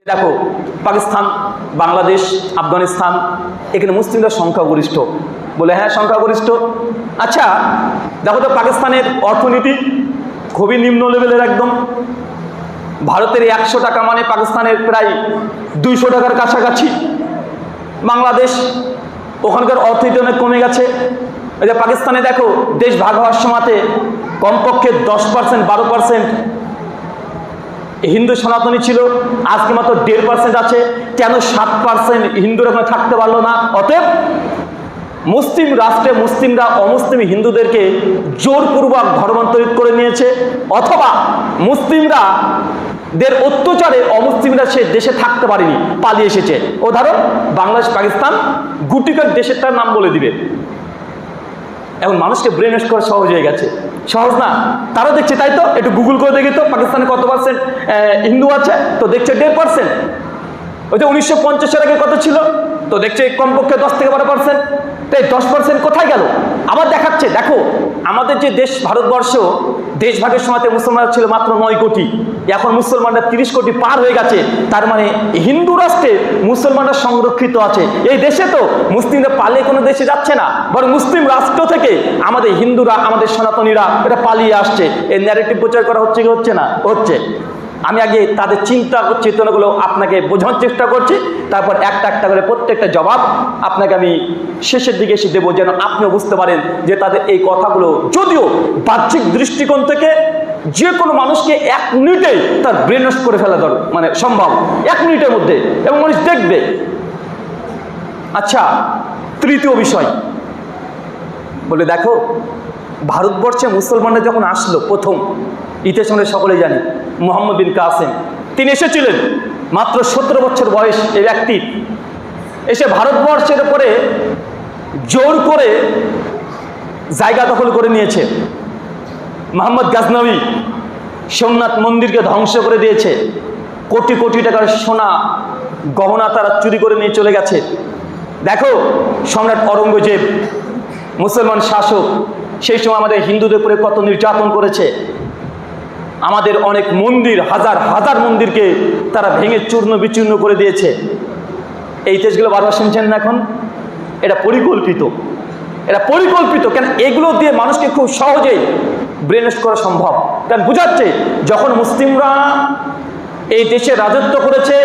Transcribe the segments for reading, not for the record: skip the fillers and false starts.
দেখো পাকিস্তান, বাংলাদেশ, আফগানিস্তান, এখানে মুসলিমরা সংখ্যাগরিষ্ঠ। বলে হ্যাঁ সংখ্যাগরিষ্ঠ। আচ্ছা দেখো তো পাকিস্তানের অর্থনীতি খুবই নিম্ন লেভেলের একদম। ভারতের 100 টাকা মানে পাকিস্তানের প্রায় 200 টাকার কাছাকাছি। বাংলাদেশ, ওখানকার অর্থনীতি অনেক কমে গেছে। এই যে পাকিস্তানে দেখো দেশ ভাগ হওয়ার সময়তে কমপক্ষে 10%, 12% হিন্দু সনাতনী ছিল, আজকে মাত্র 1.5% আছে। কেন 7% হিন্দুরা ওখানে থাকতে পারলো না? অতএব মুসলিম রাষ্ট্রে মুসলিমরা অমুসলিম হিন্দুদেরকে জোরপূর্বক ধর্মান্তরিত করে নিয়েছে, অথবা মুসলিমরা দের অত্যাচারে অমুসলিমরা সে দেশে থাকতে পারেনি, পালিয়ে এসেছে। উদাহরণ বাংলাদেশ, পাকিস্তান, গুটিকর দেশেরটার নাম বলে দিবে। এখন মানুষকে ব্রেন ওয়াশ করা সহজ হয়ে গেছে। সহজ না? তারা দেখছে, তাই তো একটু গুগল করে দেখি তো পাকিস্তানে কত পার্সেন্ট হিন্দু আছে, তো দেখছে 1.5%। ওই যে 1950-এর আগে কত ছিল, তো দেখছে কমপক্ষে 10 থেকে 12%। তাই 10% কোথায় গেল? আবার দেখাচ্ছে দেখো আমাদের যে দেশ ভারতবর্ষ, দেশ ভাগের সময়তে মুসলমান ছিল মাত্র 9 কোটি, এখন মুসলমানরা 30 কোটি পার হয়ে গেছে। তার মানে হিন্দু রাষ্ট্রে মুসলমানরা সংরক্ষিত আছে। এই দেশে তো মুসলিমরা পালিয়ে কোনো দেশে যাচ্ছে না, বরং মুসলিম রাষ্ট্র থেকে আমাদের হিন্দুরা, আমাদের সনাতনীরা এটা পালিয়ে আসছে। এই ন্যারেটিভ প্রচার করা হচ্ছে কি হচ্ছে না? হচ্ছে। আমি আগে তাদের চিন্তা চেতনাগুলো আপনাকে বোঝানোর চেষ্টা করছি, তারপর একটা একটা করে প্রত্যেকটা জবাব আপনাকে আমি শেষের দিকে এসে দেবো, যেন আপনিও বুঝতে পারেন যে তাদের এই কথাগুলো যদিও বাহ্যিক দৃষ্টিকোণ থেকে যে কোনো মানুষকে 1 মিনিটে তার ব্রেন ওয়াশ করে ফেলা মানে সম্ভব, 1 মিনিটের মধ্যে, এবং মানুষ দেখবে। আচ্ছা তৃতীয় বিষয় বলে দেখো, ভারতবর্ষে মুসলমানরা যখন আসলো প্রথম, ইতিহাস আমরা সকলেই জানি, মুহাম্মদ বিন কাসেম, তিনি এসেছিলেন মাত্র 17 বছর বয়স। এই ব্যক্তি এসে ভারতবর্ষের উপরে জোর করে জায়গা দখল করে নিয়েছে। মোহাম্মদ গাজনবী সোমনাথ মন্দিরকে ধ্বংস করে দিয়েছে। কোটি কোটি টাকার সোনা গহনা তারা চুরি করে নিয়ে চলে গেছে। দেখো সম্রাট ঔরঙ্গজেব মুসলমান শাসক, সেই সময় আমাদের হিন্দুদের উপরে কত নির্যাতন করেছে। আমাদের অনেক মন্দির, হাজার হাজার মন্দিরকে তারা ভেঙে চূর্ণ বিচূর্ণ করে দিয়েছে। এই দেশগুলো বারবার শুনছেন না? এখন এটা পরিকল্পিত, এটা পরিকল্পিত। কেন? এগুলো দিয়ে মানুষকে খুব সহজেই ব্রেন ওয়াশ করা সম্ভব। কারণ বুঝাচ্ছে যখন মুসলিমরা এই দেশে রাজত্ব করেছে,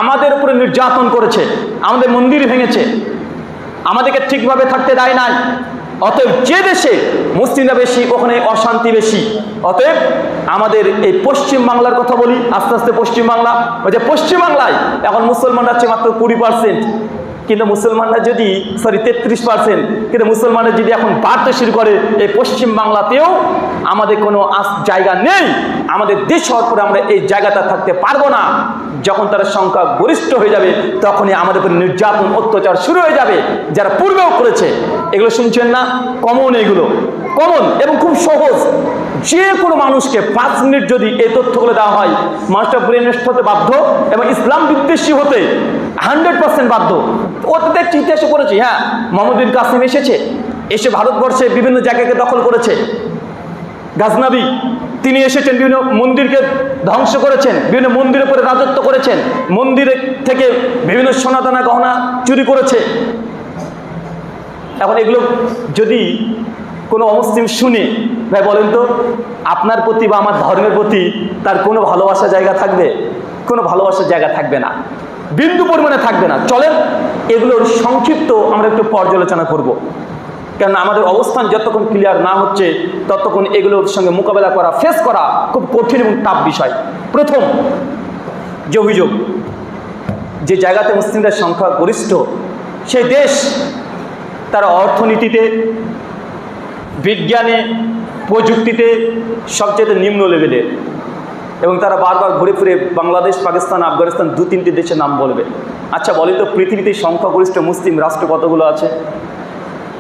আমাদের উপরে নির্যাতন করেছে, আমাদের মন্দির ভেঙেছে, আমাদেরকে ঠিকভাবে থাকতে দেয় নাই। অতএব যে দেশে মুসলিমরা বেশি ওখানে অশান্তি বেশি। অতএব আমাদের এই পশ্চিম বাংলার কথা বলি, আস্তে আস্তে পশ্চিম বাংলা, ওই যে পশ্চিম বাংলায় এখন মুসলমানরা আছে মাত্র 20%, কিন্তু মুসলমানরা যদি 33%, কিন্তু মুসলমানরা যদি এখন বাড়তে শুরু করে, এই পশ্চিম বাংলাতেও আমাদের কোনো জায়গা নেই। আমাদের দেশ হওয়ার পরে আমরা এই জায়গাটা থাকতে পারবো না। যখন তারা সংখ্যা গরিষ্ঠ হয়ে যাবে, তখনই আমাদের উপরে নির্যাতন অত্যাচার শুরু হয়ে যাবে, যারা পূর্বেও করেছে। এগুলো শুনছেন না? কমন, এগুলো কমন এবং খুব সহজ। যে কোনো মানুষকে 5 মিনিট যদি এই তথ্যগুলো দেওয়া হয়, মানুষটা ব্রেন ওয়াশ হতে বাধ্য এবং ইসলাম বিদ্বেষী হতে 100% বাধ্য। ওতে ইতিহাসে পড়েছি, হ্যাঁ মোহাম্মদ বিন কাসেম এসে ভারতবর্ষে বিভিন্ন জায়গাকে দখল করেছে। গাজনবী তিনি এসেছেন, বিভিন্ন মন্দিরকে ধ্বংস করেছেন, বিভিন্ন মন্দিরের উপরে রাজত্ব করেছেন, মন্দিরের থেকে বিভিন্ন সোনাদানা গহনা চুরি করেছে। এখন এগুলো যদি কোনো অমুসলিম শুনে, ভাই বলেন তো আপনার প্রতি বা আমার ধর্মের প্রতি তার কোনো ভালোবাসার জায়গা থাকবে? কোনো ভালোবাসার জায়গা থাকবে না, বিন্দু পরিমাণে থাকবে না। চলেন এগুলোর সংক্ষিপ্ত আমরা একটু পর্যালোচনা করব, কারণ আমাদের অবস্থান যতক্ষণ ক্লিয়ার না হচ্ছে ততক্ষণ এগুলোর সঙ্গে মোকাবেলা করা, ফেস করা খুব কঠিন এবং টাফ বিষয়। প্রথম যে অভিযোগ, যে জায়গাতে মুসলিমদের সংখ্যা গরিষ্ঠ সেই দেশ তারা অর্থনীতিতে, বিজ্ঞানে, প্রযুক্তিতে সবচেয়ে নিম্ন লেভেলের, এবং তারা বারবার ঘুরে ফিরে বাংলাদেশ, পাকিস্তান, আফগানিস্তান 2-3টি দেশের নাম বলবে। আচ্ছা বলি তো পৃথিবীতে সংখ্যাগরিষ্ঠ মুসলিম রাষ্ট্র কতগুলো আছে?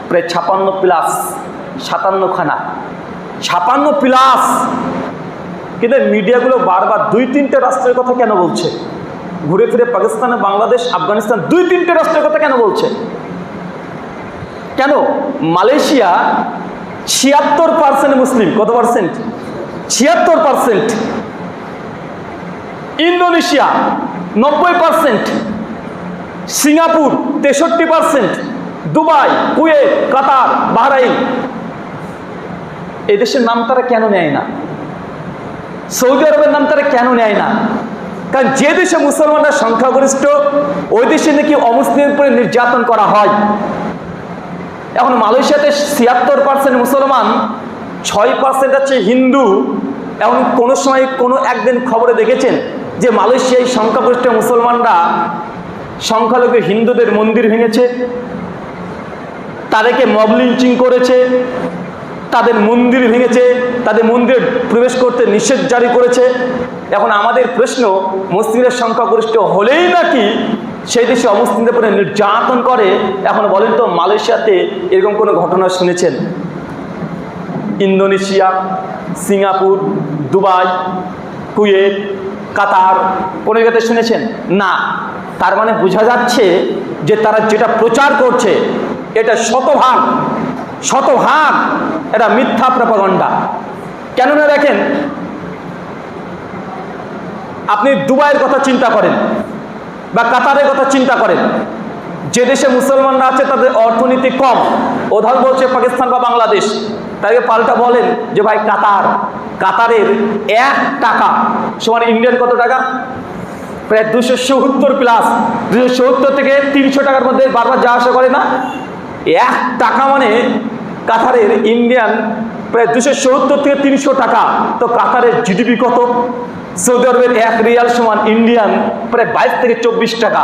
প্রায় 56+, 57খানা, 56+। কিন্তু মিডিয়াগুলো বারবার 2-3টে রাষ্ট্রের কথা কেন বলছে? ঘুরে ফিরে পাকিস্তান, বাংলাদেশ, আফগানিস্তান 2-3টে রাষ্ট্রের কথা কেন বলছে? কেন? Malaysia 76% Muslim. কত percent? 76%। Indonesia 90%, Singapore 63%, Dubai, Kuwait, Qatar, Bahrain, এই দেশের নাম তারা কেন নেয় না? সৌদি আরবের নাম তারা কেন নেয় না? কারণ যে দেশে মুসলমানরা সংখ্যাগরিষ্ঠ ওই দেশে নাকি অমুসলিমের উপরে নির্যাতন করা হয়। এখন মালয়েশিয়াতে 76% মুসলমান, 6% হচ্ছে হিন্দু। এখন কোনো সময় কোনো একদিন খবরে দেখেছেন যে মালয়েশিয়ায় সংখ্যাগরিষ্ঠ মুসলমানরা সংখ্যালঘু হিন্দুদের মন্দির ভেঙেছে, তাদেরকে মব লিঞ্চিং করেছে, তাদের মন্দির ভেঙেছে, তাদের মন্দিরে প্রবেশ করতে নিষেধ জারি করেছে। এখন আমাদের প্রশ্ন, মুসলিমের সংখ্যাগরিষ্ঠ হলেই নাকি সেই দেশে অমুসলিমদের উপরে নির্যাতন করে? এখন বলেন তো, মালয়েশিয়াতে এরকম কোনো ঘটনা শুনেছেন? ইন্দোনেশিয়া, সিঙ্গাপুর, দুবাই, কুয়েত, কাতার, কোনো জায়গাতে শুনেছেন? না। তার মানে বোঝা যাচ্ছে যে তারা যেটা প্রচার করছে এটা শতভাগ এটা মিথ্যা প্রপাগান্ডা। কেননা দেখেন, আপনি দুবাইয়ের কথা চিন্তা করেন বা কাতারের কথা চিন্তা করেন, যে দেশে মুসলমানরা আছে তাদের অর্থনীতি কম, উদাহরণ বলছে পাকিস্তান বা বাংলাদেশ, তাকে পাল্টা বলেন যে ভাই কাতারের 1 টাকা সমান ইন্ডিয়ান কত টাকা? প্রায় 270 প্লাস, 270 থেকে 300 টাকার মধ্যে বারবার যা আসা করে না? 1 টাকা মানে কাতারের ইন্ডিয়ান প্রায় 270 থেকে 300 টাকা। তো কাতারের জিডিপি কত? সৌদি আরবের 1 রিয়াল সমান ইন্ডিয়ান প্রায় 22 থেকে 24 টাকা।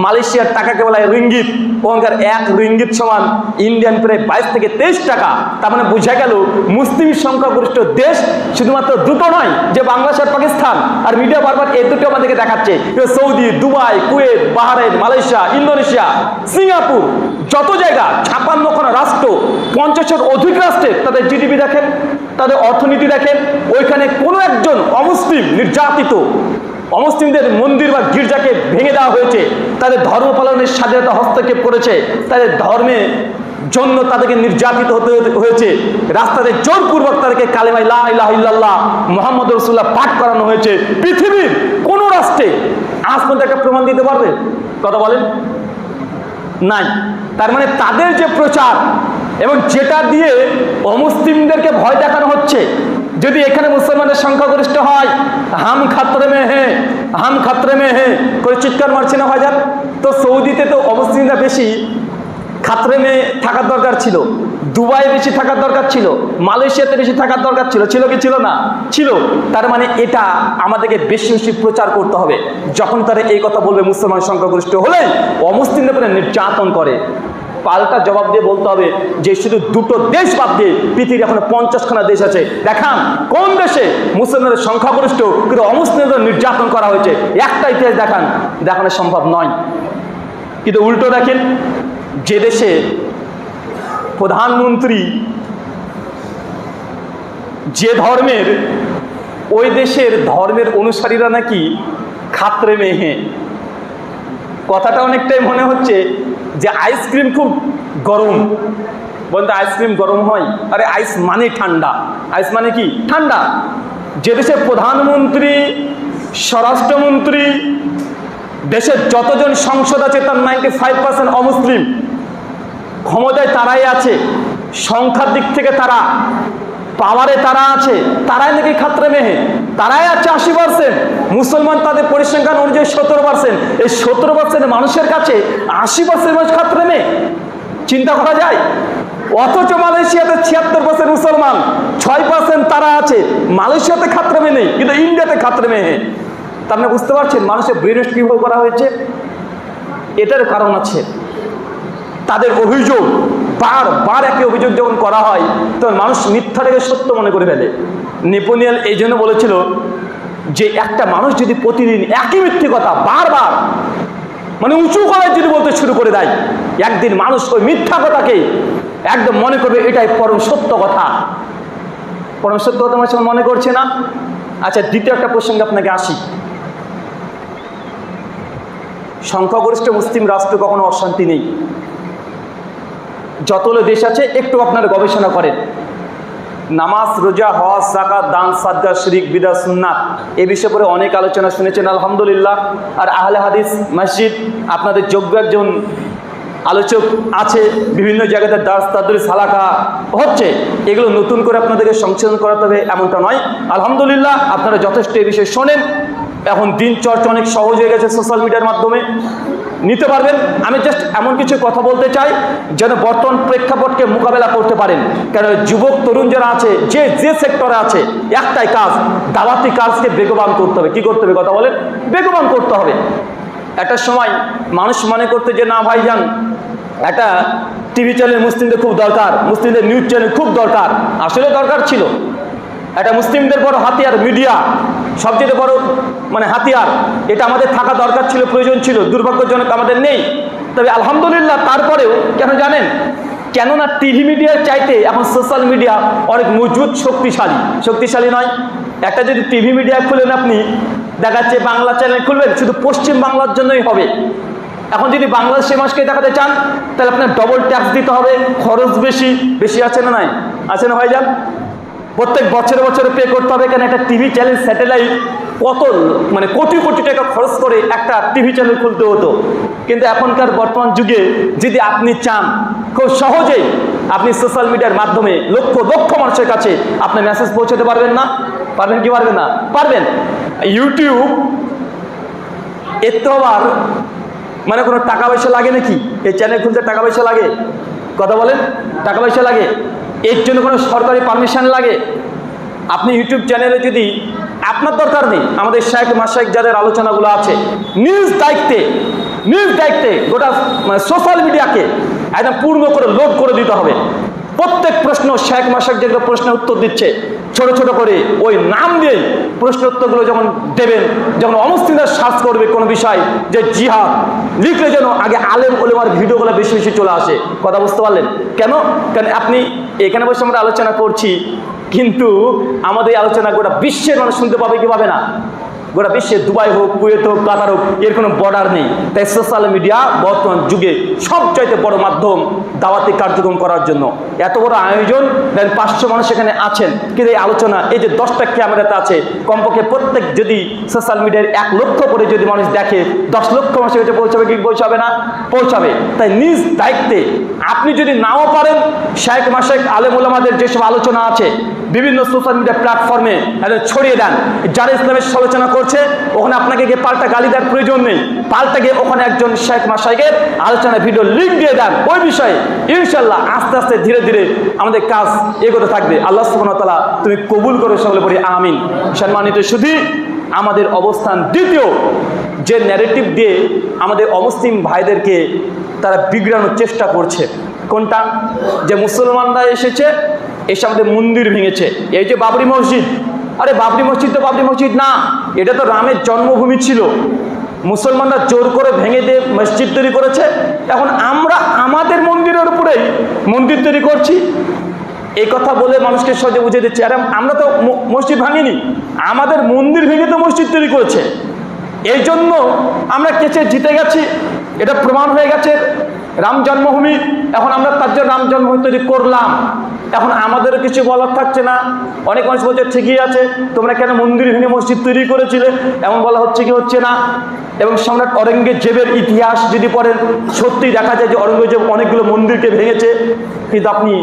মালয়েশিয়ার টাকাকে বলা হয় রিঙ্গিত, ওখানকার 1 রিঙ্গিত সমান ইন্ডিয়ান প্রায় 22 থেকে 23 টাকা। তার মানে বোঝা গেল মুসলিম সংখ্যাগরিষ্ঠ দেশ শুধুমাত্র দুটো নয়, যে বাংলাদেশ আর পাকিস্তান, আর মিডিয়া বারবার এই দুটো আমাদেরকে দেখাচ্ছে। Saudi, Dubai, Kuwait, Bahrain, Malaysia, Indonesia, Singapore, যত জায়গা, 56খানা রাষ্ট্র, 50-এর অধিক রাষ্ট্রের তাদের জিডিপি দেখেন, তাদের অর্থনীতি দেখেন। ওইখানে কোনো একজন অমুসলিম নির্যাতিত, অমুসলিমদের মন্দির বা গির্জাকে ভেঙে দেওয়া হয়েছে, তাদের ধর্ম পালনের স্বাধীনতা হস্তক্ষেপ করেছে, তাদের ধর্মের জন্য তাদেরকে নির্যাতিত হতে হয়েছে, রাস্তাতে জোরপূর্বক তাদেরকে কালেমা লা ইলাহা ইল্লাল্লাহ মুহাম্মদ রাসূলুল্লাহ পাঠ করানো হয়েছে। পৃথিবীর কোন রাষ্ট্রে আজ পর্যন্ত একটা প্রমাণ দিতে পারবে? কথা বলেন, নাই। তার মানে তাদের যে প্রচার এবং যেটা দিয়ে অমুসলিমদেরকে ভয় দেখানো হচ্ছে, যদি এখানে মুসলমানের সংখ্যাগরিষ্ঠ হয়, হাম খাতরে মে হে করে চিৎকার মারছে না ভাইজান? তো সৌদিতে তো অমুসলিমরা বেশি খাতরে মে থাকার দরকার ছিল, দুবাইয়ে বেশি থাকার দরকার ছিল, মালয়েশিয়াতে বেশি থাকার দরকার ছিল। ছিল কি ছিল না? ছিল। তার মানে এটা আমাদেরকে বেশি বেশি প্রচার করতে হবে। যখন তারা এই কথা বলবে মুসলমান সংখ্যাগরিষ্ঠ হলে অমুসলিমদের উপরে নির্যাতন করে, পাল্টা জবাব দিয়ে বলতে হবে যে শুধু দুটো দেশ বাদ দিয়ে পৃথিবীর এখন 50খানা দেশ আছে, দেখান কোন দেশে মুসলমানের সংখ্যাগরিষ্ঠ কিন্তু অমুসলিমদের নির্যাতন করা হয়েছে। একটা ইতিহাস দেখানো সম্ভব নয়। কিন্তু উল্টো দেখেন, যে দেশে প্রধানমন্ত্রী যে ধর্মের, ওই দেশের ধর্মের অনুসারীরা নাকি খাতরে মেহে। কথাটা অনেকটাই মনে হচ্ছে যে আইসক্রিম খুব গরম, বলতে আইসক্রিম গরম হয়, আরে আইস মানে ঠান্ডা, আইস মানে কি? ঠান্ডা। যে দেশের প্রধানমন্ত্রী, স্বরাষ্ট্রমন্ত্রী, দেশের যতজন সংসদ আছে তার 95% অমুসলিম, ক্ষমতায় তারাই আছে, সংখ্যার দিক থেকে তারা, পাওয়ারে তারা আছে, তারাই নাকি খাতরে মেহে, তারাই আছে 80%। মুসলমান তাদের পরিসংখ্যান অনুযায়ী 17%। এই 17% মানুষের কাছে 80% মানুষ খাতরে মেয়ে, চিন্তা করা যায়? অথচ মালয়েশিয়াতে 76% মুসলমান, 6% তারা আছে। মালয়েশিয়াতে খাতরে মেয়ে নেই, কিন্তু ইন্ডিয়াতে খাতরে মেয়ে। তার মানে বুঝতে পারছেন মানুষের ব্রেনওয়াশ কিভাবে করা হয়েছে? এটার কারণ আছে। তাদের অভিযোগ বারবার একই অভিযোগ যখন করা হয় তখন মানুষ মিথ্যাটাকে সত্য মনে করে ফেলে। নেপোলিয়ন এই জন্য বলেছিল যে একটা মানুষ যদি প্রতিদিন একই মিথ্যে কথা বারবার মানে উঁচু গলায় যদি বলতে শুরু করে দেয়, একদিন মানুষ ওই মিথ্যা কথাকে একদম মনে করবে এটাই পরম সত্য কথা। পরম সত্য কথা মনে করছে না? আচ্ছা, দ্বিতীয় একটা প্রসঙ্গে আপনাকে আসি। সংখ্যাগরিষ্ঠ মুসলিম রাষ্ট্র কখনো অশান্তি নেই। যতগুলো দেশ আছে একটু আপনারা গবেষণা করেন, নামাজ, রোজা, হজ, যাকাত, দান, সাদকা, শিরক, বিদআত, সুন্নাত এই বিষয়ে পরে অনেক আলোচনা শুনেছেন আলহামদুলিল্লাহ। আর আহলে হাদিস মসজিদ আপনাদের যোগ্য একজন আলোচক আছে, বিভিন্ন জায়গাতে দার্স তাদরিস হালাকা হচ্ছে, এগুলো নতুন করে আপনাদেরকে সংশোধন করাতে হবে এমনটা নয়। আলহামদুলিল্লাহ আপনারা যথেষ্ট এই বিষয়ে শোনেন। এখন দিন চর্চা অনেক সহজ হয়ে গেছে, সোশ্যাল মিডিয়ার মাধ্যমে নিতে পারবেন। আমি জাস্ট এমন কিছু কথা বলতে চাই যেন বর্তমান প্রেক্ষাপটকে মোকাবেলা করতে পারেন। কারণ যুবক তরুণ যারা আছে, যে সেক্টরে আছে, একটাই কাজ, দাওয়াতি কাজকে বেগবান করতে হবে। কি করতে হবে কথা বলেন? বেগবান করতে হবে। একটা সময় মানুষ মনে করতে যে না ভাইজান, একটা টিভি চ্যানেল মুসলিমদের খুব দরকার, মুসলিমদের নিউজ চ্যানেল খুব দরকার। আসলে দরকার ছিল। এটা মুসলিমদের বড় হাতিয়ার মিডিয়া, সবচেয়ে বড় হাতিয়ার। এটা আমাদের থাকা দরকার ছিল, প্রয়োজন ছিল। দুর্ভাগ্যজনক আমাদের নেই। তবে আলহামদুলিল্লাহ তারপরেও কেন জানেন? কেননা টিভি মিডিয়ার চাইতে এখন সোশ্যাল মিডিয়া অনেক মজবুত, শক্তিশালী নয়। একটা যদি টিভি মিডিয়া খুলেন আপনি, দেখাচ্ছে বাংলা চ্যানেল খুলবেন, শুধু পশ্চিম বাংলার জন্যই হবে। এখন যদি বাংলাদেশের মানুষকে দেখাতে চান তাহলে আপনার ডবল ট্যাক্স দিতে হবে, খরচ বেশি আছে না নাই? আছে না ভাইজান? প্রত্যেক বছরে পে করতে হবে। কেন একটা টিভি চ্যানেল স্যাটেলাইট কত কোটি কোটি টাকা খরচ করে একটা টিভি চ্যানেল খুলতে হতো। কিন্তু এখনকার বর্তমান যুগে যদি আপনি চান, খুব সহজেই আপনি সোশ্যাল মিডিয়ার মাধ্যমে লক্ষ লক্ষ মানুষের কাছে আপনার মেসেজ পৌঁছাতে পারবেন না? পারবেন কি পারবেন না? পারবেন। ইউটিউব এর তো আবার কোনো টাকা পয়সা লাগে নাকি? এই চ্যানেল খুলতে টাকা পয়সা লাগে? কথা বলেন, টাকা পয়সা লাগে? এর জন্য কোনো সরকারি পারমিশন লাগে? আপনি ইউটিউব চ্যানেলে যদি আপনার দরকার নেই, আমাদের শাইখ মাশাইখ যাদের আলোচনাগুলো আছে, নিজ দায়িত্বে গোটা সোশ্যাল মিডিয়াকে একদম পূর্ণ করে লোড করে দিতে হবে। প্রত্যেক প্রশ্ন শাইখ মাশাইখ যেগুলো প্রশ্নের উত্তর দিচ্ছে, ছোট ছোট করে ওই নাম দিয়ে প্রশ্ন উত্তরগুলো যখন দেবেন, যখন অমুসলিমরা সার্চ করবে কোনো বিষয় যে জিহাদ লিখলে, যেন আগে আলেম ওলেমার ভিডিওগুলো বেশি চলে আসে। কথা বুঝতে পারলেন? কেন আপনি এখানে বসে আমরা আলোচনা করছি, কিন্তু আমাদের এই আলোচনা গোটা বিশ্বের মানুষ শুনতে পাবে কি পাবে না? গোটা বিশ্বে, দুবাই হোক, কুয়েত হোক, কাতার হোক, এর কোনো বর্ডার নেই। তাই সোশ্যাল মিডিয়া বর্তমান যুগে সবচাইতে বড় মাধ্যম দাওয়াতি কার্যক্রম করার জন্য। এত বড় আয়োজন, দেন 500 মানুষ এখানে আছেন, কিন্তু এই আলোচনা, এই যে 10টা ক্যামেরাতে আছে, কমপক্ষে প্রত্যেক যদি সোশ্যাল মিডিয়ার 1 লক্ষ করে যদি মানুষ দেখে, 10 লক্ষ মানুষের কাছে পৌঁছাবে কি পৌঁছাবে না? পৌঁছাবে। তাই নিজ দায়িত্বে আপনি যদি নাও পারেন, শাইখ মাশাইখ আলেম ওলামাদের যেসব আলোচনা আছে বিভিন্ন সোশ্যাল মিডিয়া প্ল্যাটফর্মে ছড়িয়ে দেন। যারা ইসলামের আলোচনা করছে, ওখানে আপনাকে গিয়ে পাল্টা গালি দেওয়ার প্রয়োজন নেই। পাল্টা গিয়ে ওখানে একজন শাইখ মাশাইখের আলোচনা ভিডিও লিঙ্ক দিয়ে দেন ওই বিষয়ে। ইনশাল্লাহ আস্তে আস্তে ধীরে ধীরে আমাদের কাজ এগোতে থাকবে। আল্লাহ সুবহানাহু ওয়া তাআলা তুমি কবুল করে সকলে বলি আমিন। সম্মানিত শুধু আমাদের অবস্থান দ্বিতীয়, যে ন্যারেটিভ দিয়ে আমাদের অমুসলিম ভাইদেরকে তারা বিগড়ানোর চেষ্টা করছে, কোনটা? যে মুসলমানরা এসে আমাদের মন্দির ভেঙেছে। এই যে বাবরি মসজিদ, আরে বাবরি মসজিদ তো বাবরি মসজিদ না, এটা তো রামের জন্মভূমি ছিল। মুসলমানরা জোর করে ভেঙে দিয়ে মসজিদ তৈরি করেছে। এখন আমরা আমাদের মন্দিরের উপরেই মন্দির তৈরি করছি। এই কথা বলে মানুষকে সহজে বুঝিয়ে দিচ্ছে, আরে আমরা তো মসজিদ ভাঙিনি, আমাদের মন্দির ভেঙে তো মসজিদ তৈরি করেছে। এই জন্য আমরা কেসে জিতে গেছি, এটা প্রমাণ হয়ে গেছে রাম জন্মভূমি। এখন আমরা তার জন্য রাম জন্মভূমি তৈরি করলাম, এখন আমাদেরও কিছু বলার থাকছে না। অনেক মানুষ বলছে ঠিকই আছে, তোমরা কেন মন্দির ভেঙে মসজিদ তৈরি করেছিলে, এমন বলা হচ্ছে কি হচ্ছে না। এবং সম্রাট অরঙ্গজেবের ইতিহাস যদি পড়েন, সত্যিই দেখা যায় যে অরঙ্গজেব অনেকগুলো মন্দিরকে ভেঙেছে। কিন্তু আপনি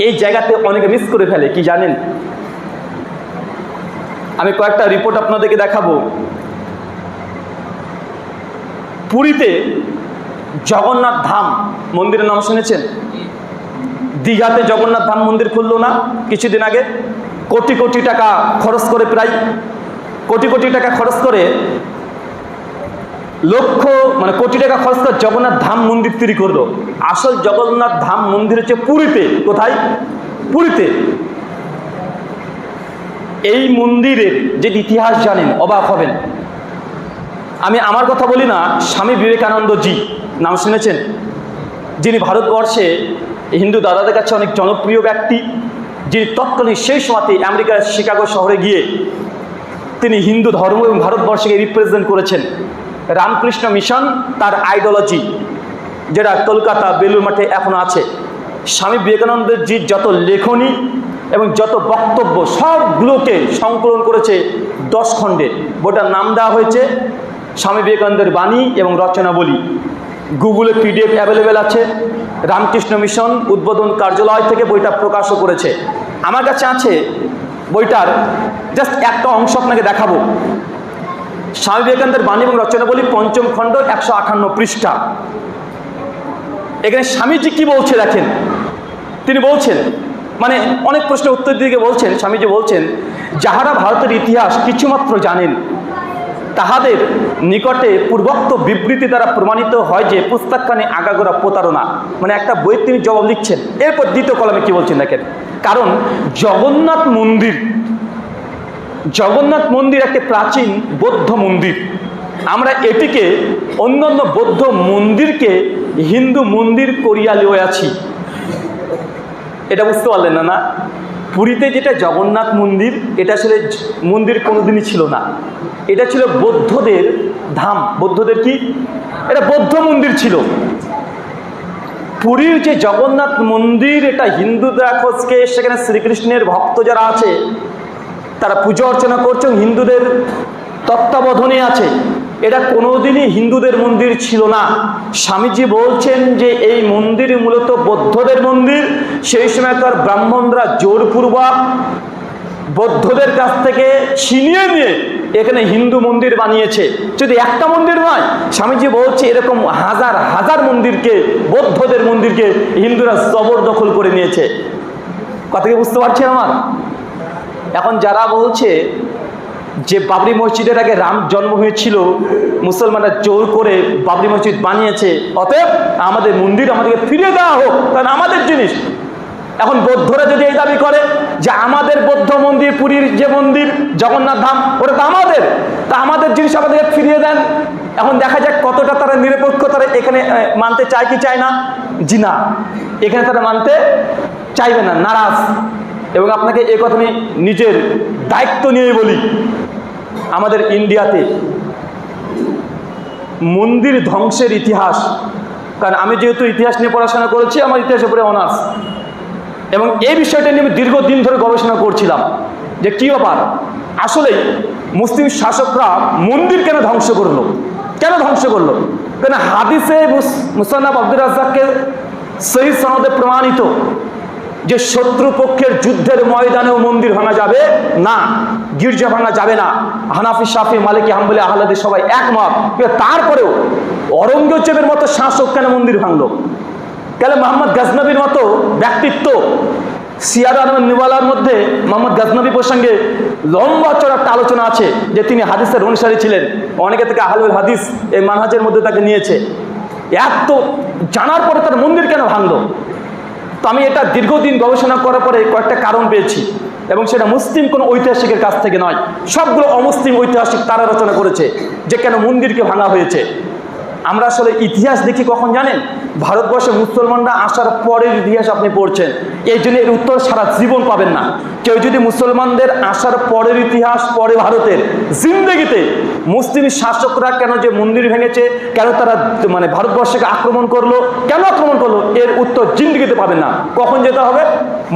এই জায়গাতে অনেকে মিস করে ফেলে, কি জানেন? আমি কয়েকটা রিপোর্ট আপনাদেরকে দেখাবো। পুরীতে জগন্নাথ ধাম মন্দিরের নাম শুনেছেন? দীঘাতে জগন্নাথ ধাম মন্দির খুললো না কিছুদিন আগে? কোটি কোটি টাকা খরচ করে, প্রায় কোটি কোটি টাকা খরচ করে, কোটি টাকা খরচ করে জগন্নাথ ধাম মন্দির তৈরি করলো। আসল জগন্নাথ ধাম মন্দির হচ্ছে পুরীতে। কোথায়? পুরীতে। এই মন্দিরের যে ইতিহাস জানেন, অবাক হবেন। আমি আমার কথা বলি না, স্বামী বিবেকানন্দজি নাম শুনেছেন? যিনি ভারতবর্ষে হিন্দু দাদাদের কাছে অনেক জনপ্রিয় ব্যক্তি, যিনি তৎকালীন সেই সময়তে আমেরিকার শিকাগো শহরে গিয়ে তিনি হিন্দু ধর্ম এবং ভারতবর্ষকে রিপ্রেজেন্ট করেছেন। রামকৃষ্ণ মিশন তার আইডিওলজি, যেটা কলকাতা বেলুর মাঠে এখনো আছে। স্বামী বিবেকানন্দের যত লেখনী, এবং যত বক্তব্য সবগুলোকে সংকলন করেছে 10 খণ্ডে। বইটার নাম দেওয়া হয়েছে স্বামী বিবেকানন্দের বাণী এবং রচনাবলী। গুগলে PDF অ্যাভেলেবেল আছে। রামকৃষ্ণ মিশন উদ্বোধন কার্যালয় থেকে বইটা প্রকাশও করেছে। আমার কাছে আছে বইটার জাস্ট একটা অংশ আপনাকে দেখাবো। স্বামী বিবেকানন্দের বাণী এবং রচনাবলী 5ম খণ্ড 158 পৃষ্ঠা। এখানে স্বামীজি কি বলছে দেখেন। তিনি বলছেন, মানে অনেক প্রশ্নের উত্তর দিকে বলছেন, স্বামীজি বলছেন, যাহারা ভারতের ইতিহাস কিছুমাত্র জানেন তাহাদের নিকটে পূর্বোক্ত বিবৃতি দ্বারা প্রমাণিত হয় যে পুস্তকখানি আগাগোড়া প্রতারণা। মানে একটা বইয়ের তিনি জবাব লিখছেন। এরপর দ্বিতীয় কলামে কি বলছেন দেখেন, কারণ জগন্নাথ মন্দির একটি প্রাচীন বৌদ্ধ মন্দির। আমরা এটিকে অন্যান্য বৌদ্ধ মন্দিরকে হিন্দু মন্দির করিয়া লইয়াছি। এটা বুঝতে পারলেন না? না, পুরীতে যেটা জগন্নাথ মন্দির, এটা আসলে মন্দির কোনোদিনই ছিল না। এটা ছিল বৌদ্ধদের ধাম। বৌদ্ধদের কি? এটা বৌদ্ধ মন্দির ছিল। পুরীর যে জগন্নাথ মন্দির, এটা হিন্দুরা খোঁজকে, সেখানে শ্রীকৃষ্ণের ভক্ত যারা আছে তারা পূজা অর্চনা করছেন, হিন্দুদের তত্ত্বাবধানে আছে। এটা কোনোদিনই হিন্দুদের মন্দির ছিল না। স্বামীজি বলছেন যে এই মন্দির মূলত বৌদ্ধদের মন্দির। সেই সময়কার ব্রাহ্মণরা জোরপূর্বক বৌদ্ধদের কাছ থেকে ছিনিয়ে নিয়ে এখানে হিন্দু মন্দির বানিয়েছে। যদি একটা মন্দির নয়, স্বামীজি বলছে এরকম হাজার হাজার মন্দিরকে, বৌদ্ধদের মন্দিরকে হিন্দুরা জবরদখল করে নিয়েছে। কথা কি বুঝতে পারছেন আমার? এখন যারা বলছে যে বাবরি মসজিদের আগে রাম জন্ম হয়েছিল, মুসলমানরা জোর করে বাবরি মসজিদ বানিয়েছে, অতএব আমাদের মন্দির আমাদেরকে ফিরিয়ে দেওয়া হোক, কারণ আমাদের জিনিস। এখন বৌদ্ধরা যদি এই দাবি করে যে আমাদের বৌদ্ধ মন্দির, পুরীর যে মন্দির জগন্নাথ ধাম, ওটা তো আমাদের, তা আমাদের জিনিস আমাদেরকে ফিরিয়ে দেন। এখন দেখা যাক কতটা তারা নিরপেক্ষ, তারা এখানে মানতে চায় কি চায় না? জি না, এখানে তারা মানতে চাইবে না, নারাজ। এবং আপনাকে এই কথা আমি নিজের দায়িত্ব নিয়ে বলি, আমাদের ইন্ডিয়াতে মন্দির ধ্বংসের ইতিহাস, কারণ আমি যেহেতু ইতিহাস নিয়ে পড়াশোনা করেছি, আমার ইতিহাসের উপরে অনার্স, এবং এই বিষয়টা নিয়ে আমি দীর্ঘদিন ধরে গবেষণা করছিলাম যে কী ব্যাপার, আসলেই মুসলিম শাসকরা মন্দির কেন ধ্বংস করলো, কেন ধ্বংস করলো? কেন হাদিসে মুসান্নাফ আব্দুর রাজ্জাককে সহিহ সনদে প্রমাণিত যে শত্রুপক্ষের যুদ্ধের ময়দানেও মন্দির ভাঙা যাবে না, গির্জা ভাঙা যাবে না। হানাফি, শাফি, মালিকি, হাম্বলি, আহলাদি সবাই একমত। তারপরেও অরঙ্গজেবের মতো শাসক কেন মন্দির ভাঙলো? কেন মোহাম্মদ গজনবীর মতো ব্যক্তিত্ব, সিয়ার আলম নিওয়ালার মধ্যে মোহাম্মদ গজনবী প্রসঙ্গে লম্বা চড়া একটা আলোচনা আছে যে তিনি হাদিসের অনুসারী ছিলেন, অনেকে থেকে আহলুল হাদিস এই মানহাজের মধ্যে তাকে নিয়েছে। এত জানার পরে তার মন্দির কেন ভাঙলো? তো আমি এটা দীর্ঘদিন গবেষণা করার পরে কয়েকটা কারণ পেয়েছি, এবং সেটা মুসলিম কোনো ঐতিহাসিকের কাছ থেকে নয়, সবগুলো অমুসলিম ঐতিহাসিক তারা রচনা করেছে যে কেন মন্দিরকে ভাঙা হয়েছে। আমরা আসলে ইতিহাস দেখি কখন জানেন? ভারতবর্ষে মুসলমানরা আসার পরের ইতিহাস আপনি পড়ছেন, এই জন্য এর উত্তর সারা জীবন পাবেন না। কেউ যদি মুসলমানদের আসার পরের ইতিহাস পরে ভারতের জিন্দেগিতে মুসলিম শাসকরা কেন যে মন্দির ভেঙেছে, কেন তারা মানে ভারতবর্ষকে আক্রমণ করলো, কেন আক্রমণ করলো, এর উত্তর জিন্দেগিতে পাবেন না। কখন যেতে হবে?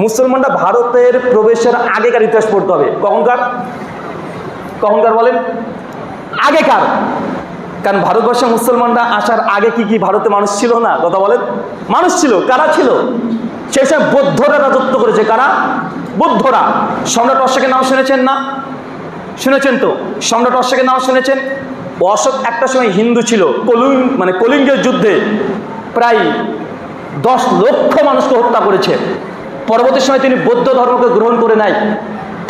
মুসলমানরা ভারতের প্রবেশের আগেকার ইতিহাস পড়তে হবে। কখনকার বলেন? আগেকার। কারণ ভারতবর্ষে মুসলমানরা আসার আগে কি ভারতে মানুষ ছিল না? কথা বলেন, মানুষ ছিল। কারা ছিল? সেই সব বৌদ্ধরা রাজত্ব করেছে। কারা? বৌদ্ধরা। সম্রাট অশোকের নাম শুনেছেন না? শুনেছেন তো? সম্রাট অশোকের নাম শুনেছেন? অশোক একটা সময় হিন্দু ছিল। কলিঙ্গের যুদ্ধে প্রায় 10 লক্ষ মানুষকে হত্যা করেছে। পরবর্তী সময় তিনি বৌদ্ধ ধর্মকে গ্রহণ করে নেয়।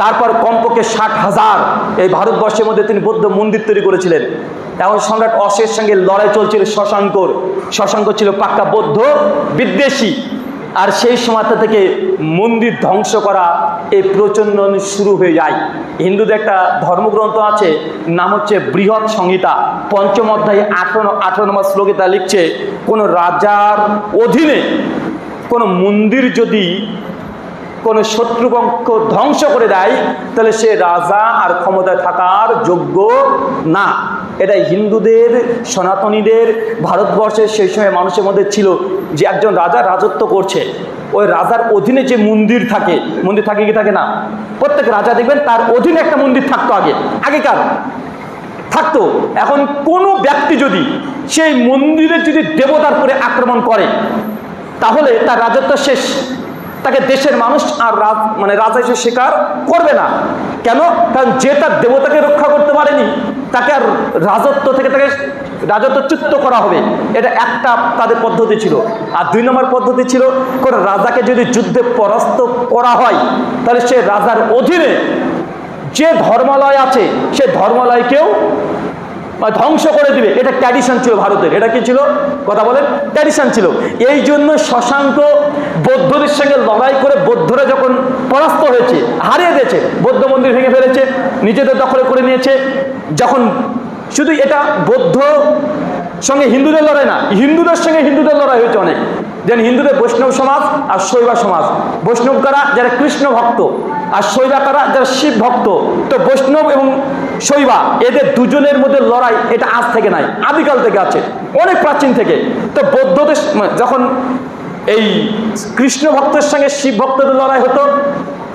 তারপর কমপক্ষে 60,000 এই ভারতবর্ষের মধ্যে তিনি বৌদ্ধ মন্দির তৈরি করেছিলেন। এখন সম্রাট অশোকের সঙ্গে লড়াই চলছিল শশাঙ্ক ছিল পাক্কা বৌদ্ধ বিদ্বেষী। আর সেই সময় থেকে মন্দির ধ্বংস করা এই প্রচলন শুরু হয়ে যায়। হিন্দুদের একটা ধর্মগ্রন্থ আছে, নাম হচ্ছে বৃহৎ সংহিতা। 5ম অধ্যায়ে 18 নম্বর শ্লোকে তা লিখছে, কোনো রাজার অধীনে কোনো মন্দির যদি কোনো শত্রুপক্ষ ধ্বংস করে দেয়, তাহলে সে রাজা আর ক্ষমতায় থাকার যোগ্য না। এটা হিন্দুদের, সনাতনীদের, ভারতবর্ষের সেই সময় মানুষের মধ্যে ছিল যে একজন রাজা রাজত্ব করছে, ওই রাজার অধীনে যে মন্দির থাকে কি থাকে না, প্রত্যেক রাজা দেখবেন তার অধীনে একটা মন্দির থাকতো, আগেকার থাকতো। এখন কোনো ব্যক্তি যদি সেই মন্দিরের যদি দেবতার উপরে আক্রমণ করে তাহলে তার রাজত্ব শেষ, তাকে দেশের মানুষ আর রাজা হিসেবে স্বীকার করবে না। কেন? কারণ যে তার দেবতাকে রক্ষা করতে পারেনি তাকে আর রাজত্ব থেকে তাকে রাজত্বচ্যুত করা হবে। এটা একটা তাদের পদ্ধতি ছিল। আর 2 নম্বর পদ্ধতি ছিল, কোন রাজাকে যদি যুদ্ধে পরাস্ত করা হয় তাহলে সে রাজার অধীনে যে ধর্মালয় আছে সে ধর্মালয়কেও ধ্বংস করে দিবে। এটা ট্র্যাডিশন ছিল ভারতের। এটা কি ছিল? কথা বলেন, ট্র্যাডিশন ছিল। এই জন্য শশাঙ্ক বৌদ্ধদের সঙ্গে লড়াই করে বৌদ্ধরা যখন পরাস্ত হয়েছে, হারিয়ে দিয়েছে, বৌদ্ধ মন্দির ভেঙে ফেলেছে, নিজেদের দখলে করে নিয়েছে, যখন শুধু এটা বৌদ্ধ সঙ্গে হিন্দুদের লড়াই না, হিন্দুদের সঙ্গে হিন্দুদের লড়াই হয়েছে অনেক। যেন হিন্দুদের বৈষ্ণব সমাজ আর শৈবা সমাজ, বৈষ্ণব কারা যারা কৃষ্ণ ভক্ত আর শৈবা কারা যারা শিব ভক্ত। তো বৈষ্ণব এবং শৈবা এদের দুজনের মধ্যে লড়াই এটা আজ থেকে নাই, আদিকাল থেকে আছে, অনেক প্রাচীন থেকে। তো বৌদ্ধদের যখন এই কৃষ্ণ ভক্তের সঙ্গে শিব ভক্তদের লড়াই হতো,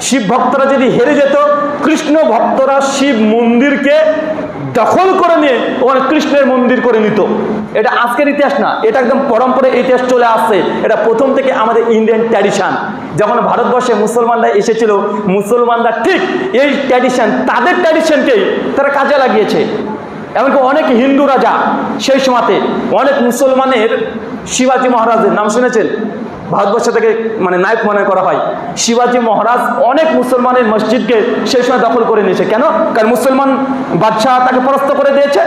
শিব ভক্তরা যদি হেরে যেত, কৃষ্ণ ভক্তরা শিব মন্দিরকে দখল করে নিয়ে ওখানে কৃষ্ণের মন্দির করে নিত। এটা আজকের ইতিহাস না, এটা একদম পরম্পরা ইতিহাস চলে আসছে। এটা প্রথম থেকে আমাদের ইন্ডিয়ান ট্র্যাডিশন। যখন ভারতবর্ষে মুসলমানরা এসেছিল, মুসলমানরা ঠিক এই ট্র্যাডিশন, তাদের ট্র্যাডিশনকেই তারা কাজে লাগিয়েছে। এমনকি অনেক হিন্দু রাজা সেই সময়তে অনেক মুসলমানের, শিবাজী মহারাজের নাম শুনেছেন? ভারতবর্ষ থেকে নায়ক মনে করা হয়। শিবাজী মহারাজ অনেক মুসলমানের মসজিদকে সেই সময় দখল করে নিয়েছে। কেন? কারণ মুসলমান বাদশাহ তাকে পরাস্ত করে দিয়েছে,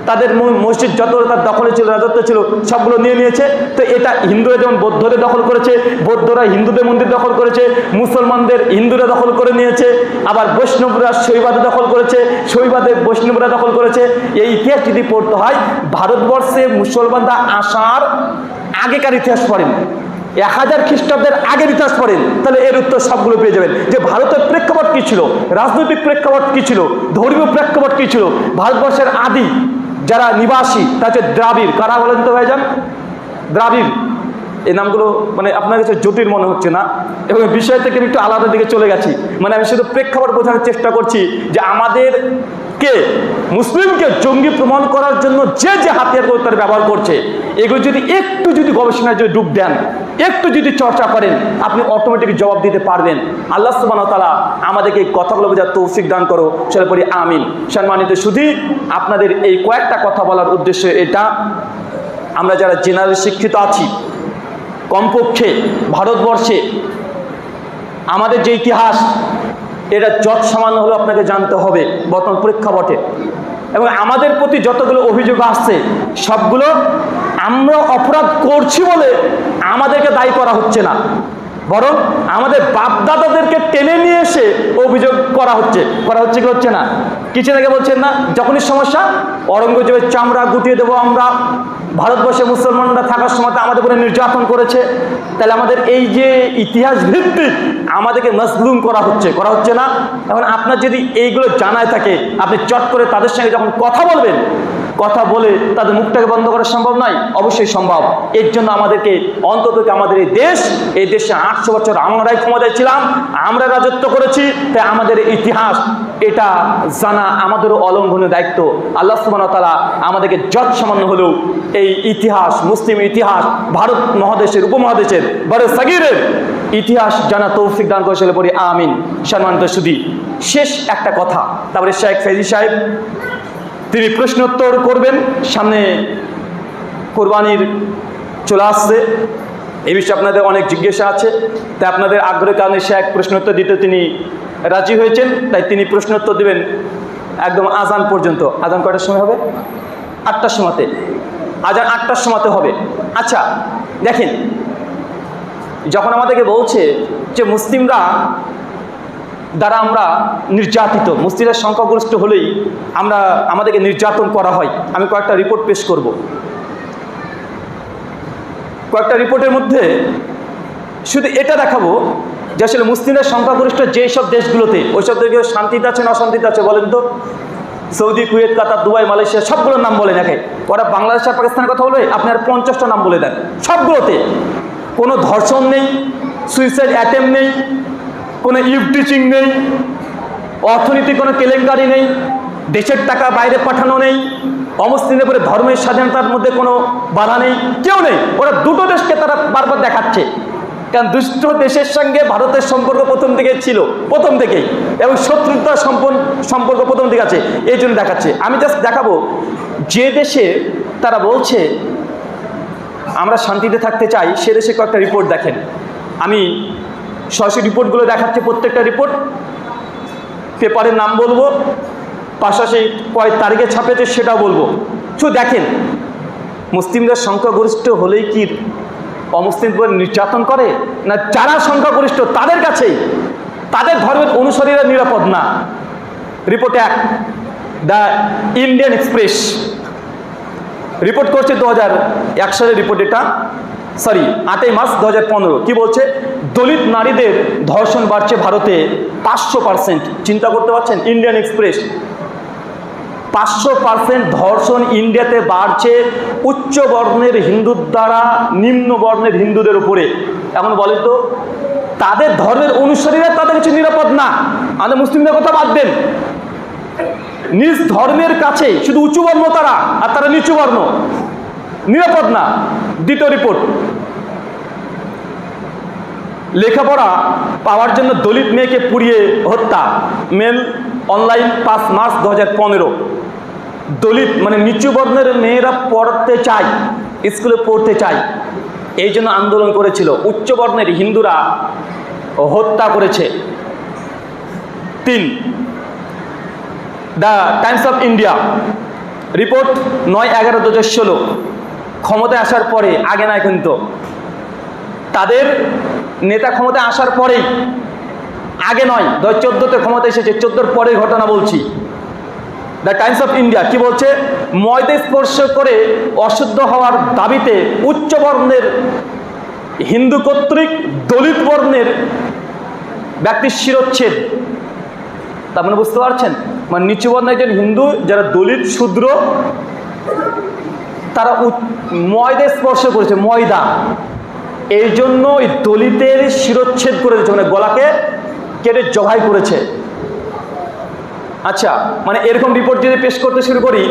তাদের মসজিদ যত তার দখলে ছিল, রাজত্ব ছিল, সবগুলো নিয়ে নিয়েছে। তো এটা হিন্দুরা যেমন বৌদ্ধদের দখল করেছে, বৌদ্ধরা হিন্দুদের মন্দির দখল করেছে, মুসলমানদের হিন্দুরা দখল করে নিয়েছে, আবার বৈষ্ণবরা শৈবাদের দখল করেছে, শৈবাদের বৈষ্ণবরা দখল করেছে। এই ইতিহাস যদি পড়তে হয়, ভারতবর্ষে মুসলমানরা আসার আগেকার ইতিহাস পড়েন, 1000 খ্রিস্টাব্দের আগের ইতিহাস পড়েন, তাহলে এর উত্তর সবগুলো পেয়ে যাবেন। যে ভারতের প্রেক্ষাপট কি ছিল, রাজনৈতিক প্রেক্ষাপট কি ছিল, ধর্মীয় প্রেক্ষাপট কি ছিল। ভারতবর্ষের আদি যারা নিবাসী তা হচ্ছে দ্রাবিড়। কারা বলেন তো ভাইজান? দ্রাবিড়। এই নামগুলো আপনার কাছে জটিল মনে হচ্ছে না? এবং বিষয় থেকে একটু আলাদা দিকে চলে গেছি। আমি শুধু প্রেক্ষাপট বোঝানোর চেষ্টা করছি যে আমাদেরকে, মুসলিমকে জঙ্গি প্রমাণ করার জন্য যে যে হাতিয়ারগুলো তারা ব্যবহার করছে, এগুলো যদি একটু গবেষণায় যদি ডুব দেন, একটু যদি চর্চা করেন, আপনি অটোমেটিক জবাব দিতে পারবেন। আল্লাহ সুবহানাহু ওয়া তাআলা আমাদেরকে কথাগুলো বোঝার তৌফিক দান করো, সেটা পড়ি আমিন। সম্মানিত শুধু আপনাদের এই কয়েকটা কথা বলার উদ্দেশ্য এটা, আমরা যারা জেনারেল শিক্ষিত আছি, কমপক্ষে ভারতবর্ষে আমাদের যে ইতিহাস, এটা যত সামান্য হলেও আপনাকে জানতে হবে বর্তমান প্রেক্ষাপটে। এবং আমাদের প্রতি যতগুলো অভিযোগ আসছে সবগুলো আমরা অপরাধ করছি বলে আমাদেরকে দায়ী করা হচ্ছে না, বরং আমাদের বাপদাদাদেরকে টেনে নিয়ে এসে অভিযোগ করা হচ্ছে কি হচ্ছে না? কিছু আগে বলছেন না, যখনই সমস্যা অরঙ্গজেবের চামড়া গুটিয়ে দেবো আমরা, ভারতবর্ষে মুসলমানরা থাকার সময় আমাদের উপরে নির্যাতন করেছে। তাহলে আমাদের এই যে ইতিহাস ভিত্তিক আমাদেরকে মজলুম করা হচ্ছে না? এখন আপনার যদি এইগুলো জানায় থাকে, আপনি চট করে তাদের সঙ্গে যখন কথা বলবেন, কথা বলে তাদের মুখটাকে বন্ধ করা সম্ভব নয়? অবশ্যই সম্ভব। এর জন্য আমাদেরকে অন্তত আমাদের এই দেশে 800 বছর আমরাই ক্ষমতায় ছিলাম, আমরা রাজত্ব করেছি, তাই আমাদের ইতিহাস এটা জানা আমাদেরও অলঙ্ঘনীয় দায়িত্ব। আল্লাহ সুবহানাহু ওয়া তাআলা আমাদেরকে যত সামান্য হলেও এই ইতিহাস, মুসলিম ইতিহাস, ভারত মহাদেশের, উপমহাদেশের, বড় সাগিরের ইতিহাস জানা তৌফিক দান করে, সেটা পড়ি আমিন। সম্মানিত সুধী, শেষ একটা কথা, তারপরে শেখ ফেজি সাহেব তিনি প্রশ্নোত্তর করবেন। সামনে কোরবানির চলে আসছে, এই বিষয়ে আপনাদের অনেক জিজ্ঞাসা আছে, তাই আপনাদের আগ্রহের কারণে শেখ প্রশ্নোত্তর দিতে তিনি রাজি হয়েছেন। তাই তিনি প্রশ্নোত্তর দেবেন একদম আজান পর্যন্ত। আজান কয়টার সময় হবে? 8টার সময়তে। আজান 8টার সময়তে হবে। আচ্ছা দেখেন, যখন আমাদেরকে বলছে যে মুসলিমরা দ্বারা আমরা নির্যাতিত, মুসলিমের সংখ্যাগরিষ্ঠ হলেই আমাদেরকে নির্যাতন করা হয়, আমি কয়েকটা রিপোর্ট পেশ করব। কয়েকটা রিপোর্টের মধ্যে শুধু এটা দেখাবো যে আসলে মুসলিমের সংখ্যাগরিষ্ঠ যেই সব দেশগুলোতে, ওই সব দেশগুলো শান্তিতে আছে না অশান্তিতে আছে বলেন তো? সৌদি, কুয়েত, কাতার, দুবাই, মালয়েশিয়া সবগুলোর নাম বলে দেখে। ওরা বাংলাদেশ আর পাকিস্তানের কথা বলে আপনার 50টা নাম বলে দেন। সবগুলোতে কোনো ধর্ষণ নেই, সুইসাইড অ্যাটেম্প নেই, কোনো ইভটিচিং নেই, অর্থনীতি কোনো কেলেঙ্কারি নেই, দেশের টাকা বাইরে পাঠানো নেই, অমুসলিমদের উপরে ধর্মের স্বাধীনতার মধ্যে কোনো বাধা নেই, কেউ নেই। ওরা দুটো দেশকে তারা বারবার দেখাচ্ছে, কারণ দুষ্ট দেশের সঙ্গে ভারতের সম্পর্ক প্রথম থেকে ছিল, প্রথম থেকেই, এবং শত্রুতার সম্পর্ক প্রথম থেকে আছে, এই জন্য দেখাচ্ছে। আমি জাস্ট দেখাবো যে দেশে তারা বলছে আমরা শান্তিতে থাকতে চাই, সে দেশে কয়েকটা রিপোর্ট দেখেন। আমি সরাসরি রিপোর্টগুলো দেখাচ্ছি, প্রত্যেকটা রিপোর্ট পেপারের নাম বলবো, পাশাপাশি কয় তারিখে ছাপেছে সেটাও বলবো। শুধু দেখেন, মুসলিমদের সংখ্যাগরিষ্ঠ হলেই কি অমুসলিমদের নির্যাতন করে? না, যারা সংখ্যাগরিষ্ঠ তাদের কাছেই তাদের ধর্মের অনুসারীরা নিরাপদ না। Report 1, the Indian express report করছে 2001 সালের রিপোর্ট, এটা 8 মার্চ 2015। কি বলছে? দলিত নারীদের ধর্ষণ বাড়ছে ভারতে 500%। চিন্তা করতে পারছেন? ইন্ডিয়ান এক্সপ্রেস 500% ধর্ষণ ইন্ডিয়াতে বাড়ছে উচ্চ বর্ণের হিন্দুর দ্বারা নিম্ন বর্ণের হিন্দুদের উপরে। এখন বলেন তো, তাদের ধর্মের অনুসারীরা তাদের কাছে নিরাপদ না। আমাদের মুসলিমদের কথা বাদ দেন, নিজ ধর্মের কাছে শুধু উঁচু বর্ণ তারা, আর তারা নিচু বর্ণ, নিরাপদ না। দ্বিতীয় রিপোর্ট, লেখাপড়া পাওয়ার জন্য দলিত মেয়েকে পুড়িয়ে হত্যা, মেল অনলাইন 5 মার্চ 2015। দলিত মানে নিচু বর্ণের মেয়েরা পড়তে চায়, স্কুলে পড়তে চায়, এই জন্য আন্দোলন করেছিল। উচ্চ বর্ণের হিন্দুরা হত্যা করেছে। 3, the Times of India report 9/11/2016। ক্ষমতায় আসার পরে, আগে নয় কিন্তু, তাদের নেতা ক্ষমতায় আসার পরেই, আগে নয়, 2014-তে ক্ষমতায় এসেছে, 14-র পরের ঘটনা বলছি। দ্য টাইমস অফ ইন্ডিয়া কি বলছে? ময়দা স্পর্শ করে অশুদ্ধ হওয়ার দাবিতে উচ্চ বর্ণের হিন্দু কর্তৃক দলিত বর্ণের ব্যক্তির শিরোচ্ছেদ। তার মানে বুঝতে পারছেন, মানে নিচু বর্ণের একজন হিন্দু যারা দলিত শূদ্র, তারা ময়দা স্পর্শ করেছে, ময়দা, এই জন্য ওই দলিতের শিরোচ্ছেদ করে দিয়েছে, মানে গলাকে কেটে জবাই করেছে। আচ্ছা, মানে এরকম রিপোর্ট যদি পেশ করতে শুরু করি,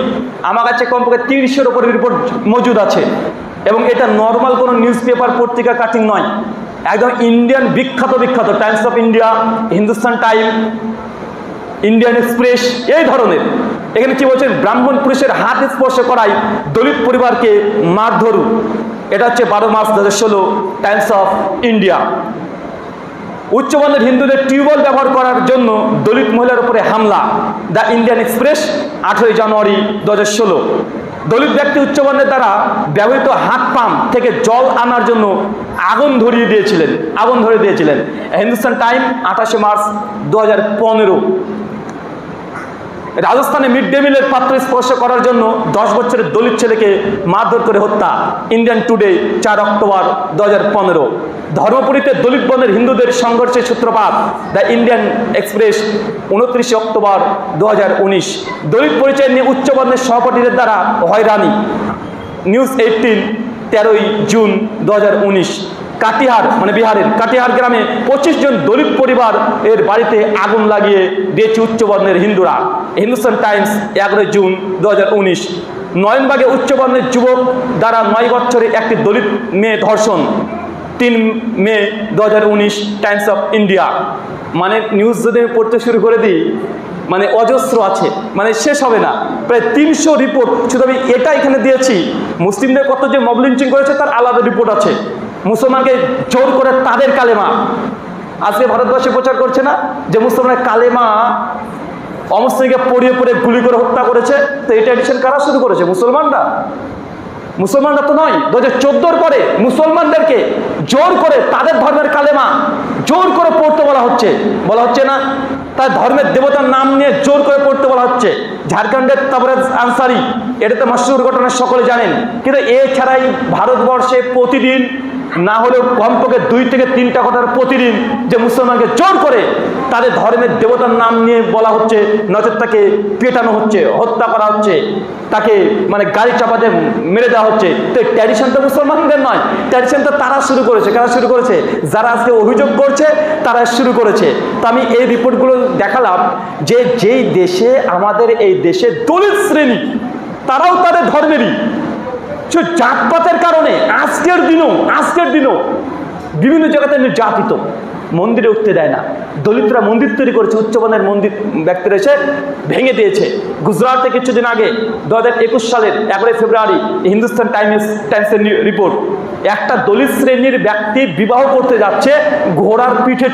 আমার কাছে কমপক্ষে 300-এর উপরে রিপোর্ট মজুদ আছে, এবং এটা নর্মাল কোনো নিউজ পেপার পত্রিকা কাটিং নয়, একদম ইন্ডিয়ান বিখ্যাত Times of India, Hindustan time, Indian express, এই ধরনের। এখানে কি বলছেন? ব্রাহ্মণ পুরুষের হাত স্পর্শ করায় দলিত পরিবারকে মারধরু। এটা হচ্ছে 12 মার্চ 2016, টাইমস অফ ইন্ডিয়া। উচ্চবর্ণের হিন্দুদের টিউবওয়েল ব্যবহার করার জন্য দলিত মহিলার উপরে হামলা, দ্য ইন্ডিয়ান এক্সপ্রেস 18 জানুয়ারি 2016। দলিত ব্যক্তি উচ্চবর্ণের দ্বারা ব্যবহৃত হাত পাম্প থেকে জল আনার জন্য আগুন ধরিয়ে দিয়েছিলেন। Hindustan time 28 March 2015। রাজস্থানে মিড ডে মিলের পাত্র স্পর্শ করার জন্য 10 বছরের দলিত ছেলেকে মারধর করে হত্যা, ইন্ডিয়ান টুডে 4 অক্টোবর 2015। ধর্মপুরীতে দলিত বর্ণের হিন্দুদের সংঘর্ষের সূত্রপাত, দ্য ইন্ডিয়ান এক্সপ্রেস 29 অক্টোবর 2019। দলিত পরিচয় নিয়ে উচ্চ বর্ণের সহপাঠীদের দ্বারা হয়রানি, নিউজ 18 13 জুন 2019। কাটিহার মানে বিহারের কাটিহার গ্রামে 25 জন দলিত পরিবার এর বাড়িতে আগুন লাগিয়ে দিয়েছে উচ্চবর্ণের হিন্দুরা, হিন্দুস্তান টাইমস 11 জুন 2019। নয়নবাগে উচ্চবর্ণের যুবক দ্বারা 9 বছরে একটি দলিত মেয়ে ধর্ষণ, 3 মে 2019, টাইমস অফ ইন্ডিয়া। মানে নিউজ যদি আমি পড়তে শুরু করে দিই, মানে অজস্র আছে, মানে শেষ হবে না। প্রায় 300 রিপোর্ট, শুধু আমি এটা এখানে দিয়েছি। মুসলিমদের কত যে মব লিঞ্চিং করেছে তার আলাদা রিপোর্ট আছে। মুসলমানকে জোর করে তাদের কালেমা, আজকে ভারতবর্ষে প্রচার করছে না যে মুসলমানের কালেমা অমুসলিমকে পড়িয়ে গুলি করে হত্যা করেছে। তো এটা এডিশন কারা শুরু করেছে? মুসলমানরা তো নয়। 2014-র পরে মুসলমানদেরকে জোর করে তাদের ধর্মের কালেমা জোর করে পড়তে বলা হচ্ছে না, তার ধর্মের দেবতার নাম নিয়ে জোর করে পড়তে বলা হচ্ছে। ঝাড়খণ্ডের তাবরেজ আনসারি, এটা তো মশহুর ঘটনা, সকলে জানেন। কিন্তু এছাড়াই ভারতবর্ষে প্রতিদিন না হলেও কমপক্ষে 2 থেকে 3টা কথার প্রতিদিন যে মুসলমানকে জোর করে তাদের ধর্মের দেবতার নাম নিয়ে বলা হচ্ছে, নজর তাকে পেটানো হচ্ছে, হত্যা করা হচ্ছে, তাকে মানে গাড়ি চাপাতে মেরে দেওয়া হচ্ছে। তো ট্র্যাডিশন তো মুসলমানদের নয়, ট্র্যাডিশন তো তারা শুরু করেছে। কারা শুরু করেছে? যারা আজকে অভিযোগ করছে তারা শুরু করেছে। তো আমি এই রিপোর্টগুলো দেখালাম যে যেই দেশে, আমাদের এই দেশে দলিত শ্রেণী তারাও তাদের ধর্মেরই জাতপাতের কারণে আজকের দিনও বিভিন্ন জায়গাতে নির্যাতিত, মন্দিরে উঠতে দেয় না। দলিতরা মন্দির তৈরি করেছে, উচ্চমানের মন্দির ব্যক্তিরা এসে ভেঙে দিয়েছে। গুজরাটে কিছুদিন আগে 2021 সালের 11 ফেব্রুয়ারি হিন্দুস্তান টাইমসের রিপোর্ট, একটা দলিত শ্রেণীর ব্যক্তি বিবাহ করতে যাচ্ছে ঘোড়ার পিঠে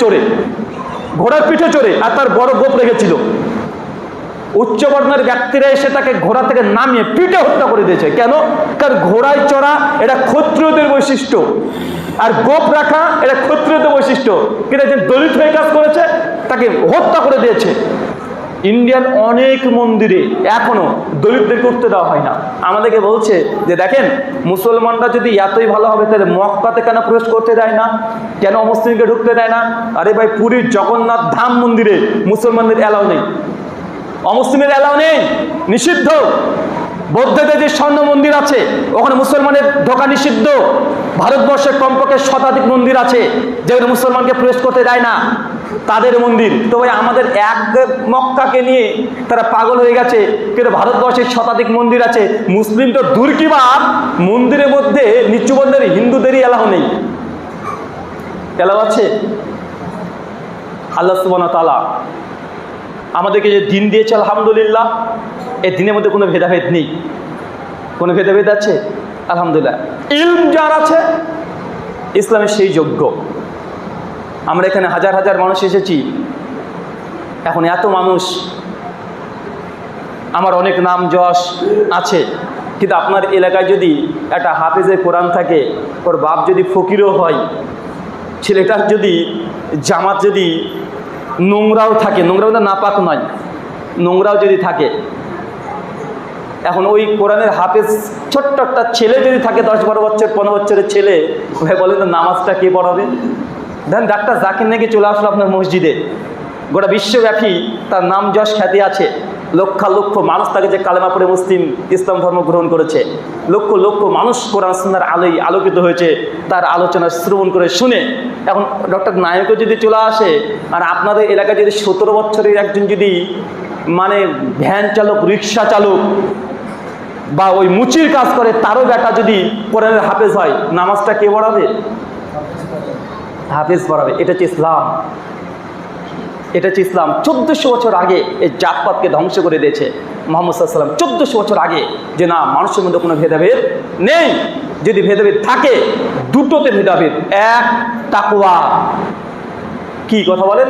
চড়ে, আর তার বড় গোপ রেখেছিল। উচ্চবর্ণের ব্যক্তিরা এসে তাকে ঘোড়া থেকে নামিয়ে পিঠে হত্যা করে দিয়েছে। কেন? কারণ ঘোড়ায় চড়া এটা ক্ষত্রিয়দের বৈশিষ্ট্য, আর গোপ রাখা এটা ক্ষত্রিয়দের বৈশিষ্ট্য। কিন্তু একজন দলিত হয়ে কাজ করেছে, তাকে হত্যা করে দিয়েছে। ইন্ডিয়ান অনেক মন্দিরে এখনো দলিতদেরকে উঠতে দেওয়া হয় না। আমাদেরকে বলছে যে দেখেন, মুসলমানরা যদি এতই ভালো হবে তাহলে মক্কাতে কেন প্রবেশ করতে দেয় না, কেন অমুসলিমকে ঢুকতে দেয় না? আরে ভাই, পুরীর জগন্নাথ ধাম মন্দিরে মুসলমানদের অ্যালাউ নেই, অমুসলিমের অ্যালাউ নেই, নিষিদ্ধ। বৌদ্ধদের যে স্বর্ণ মন্দির আছে ওখানে মুসলমানের ঢোকা নিষিদ্ধ। ভারতবর্ষে কমপক্ষে 100 মন্দির আছে যেগুলো মুসলমানকে প্রবেশ করতে দেয় না, তাদের মন্দির। তো ভাই, আমাদের এক মক্কাকে নিয়ে তারা পাগল হয়ে গেছে, কিন্তু ভারতবর্ষের 100 মন্দির আছে। মুসলিম তো দূর কি বাপ, মন্দিরের মধ্যে নিচুবন্ধের হিন্দুদেরই অ্যালাউ নেই। অ্যালাউ আছে? আল্লাহ সুবহানাহু ওয়া তাআলা আমাদেরকে যে দিন দিয়েছে, আলহামদুলিল্লাহ, এই দিনের মধ্যে কোনো ভেদাভেদ নেই। কোনো ভেদাভেদ আছে? আলহামদুলিল্লাহ। ইলম যার আছে, ইসলামের সেই যোগ্য। আমরা এখানে হাজার হাজার মানুষ এসেছি, এখন এত মানুষ, আমার অনেক নাম যশ আছে, কিন্তু আপনার এলাকায় যদি একটা হাফেজে কোরআন থাকে, ওর বাপ যদি ফকিরও হয়, ছেলেটার যদি জামাত যদি নোংরাও থাকে, নোংরাও তো নাপাক নয়, নোংরাও যদি থাকে, এখন ওই কোরআনের হাফেজ ছোট্ট একটা ছেলে যদি থাকে, 10-12 বছর 15 বছরের ছেলে, ভাই বলেন তো নামাজটা কে পড়াবে? দেখেন, ডাক্তার জাকির নাকি চলে আসলো আপনার মসজিদে, গোটা বিশ্বব্যাপী তার নাম যশ খ্যাতি আছে, লক্ষ মানুষ তাকে যে কালেমা পড়ে মুসলিম ইসলাম ধর্ম গ্রহণ করেছে, লক্ষ মানুষ কোরআন সুন্নাহর আলোয় আলোকিত হয়েছে তার আলোচনা শ্রবণ করে শুনে। এখন ডক্টর নায়কও যদি চলে আসে, আর আপনাদের এলাকায় যদি 17 বছরের একজন যদি মানে ভ্যান চালক, রিক্সা চালক বা ওই মুচির কাজ করে, তারও বেটা যদি কোরআনের হাফেজ হয়, নামাজটা কে পড়াবে? হাফেজ পড়াবে। এটা হচ্ছে ইসলাম, এটা হচ্ছে ইসলাম। 1400 বছর আগে এই জাতপাতকে ধ্বংস করে দিয়েছে মুহাম্মদ সাল্লাল্লাহু আলাইহি ওয়াসাল্লাম। 1400 বছর আগে, যে না, মানুষের মধ্যে কোনো ভেদাভেদ নেই। যদি ভেদাভেদ থাকে, দুটোতে ভেদাভেদ। এক, তাকওয়া। কি কথা বলেন?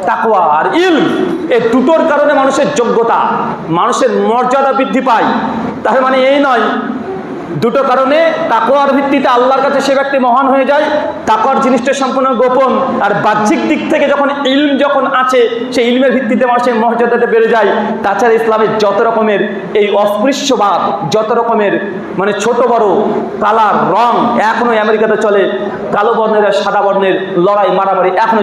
তাকওয়া আর ইলম, এই দুটোর কারণে মানুষের যোগ্যতা, মানুষের মর্যাদা বৃদ্ধি পায়। তার মানে এই নয়, দুটো কারণে তাকওয়ার ভিত্তিতে আল্লাহর কাছে সে ব্যক্তি মহান হয়ে যায়, তাকওয়ার জিনিসটা সম্পূর্ণ গোপন। আর বাহ্যিক দিক থেকে যখন ইলম যখন আছে, সেই ইলমের ভিত্তিতে মানুষের মর্যাদাটা বেড়ে যায়। তাছাড়া ইসলামের যত রকমের এই অস্পৃশ্যবাদ, যত রকমের মানে ছোট বড় কালার রং, এখনো আমেরিকাতে চলে, কালো বর্ণের আর সাদা বর্ণের লড়াই মারামারি এখনো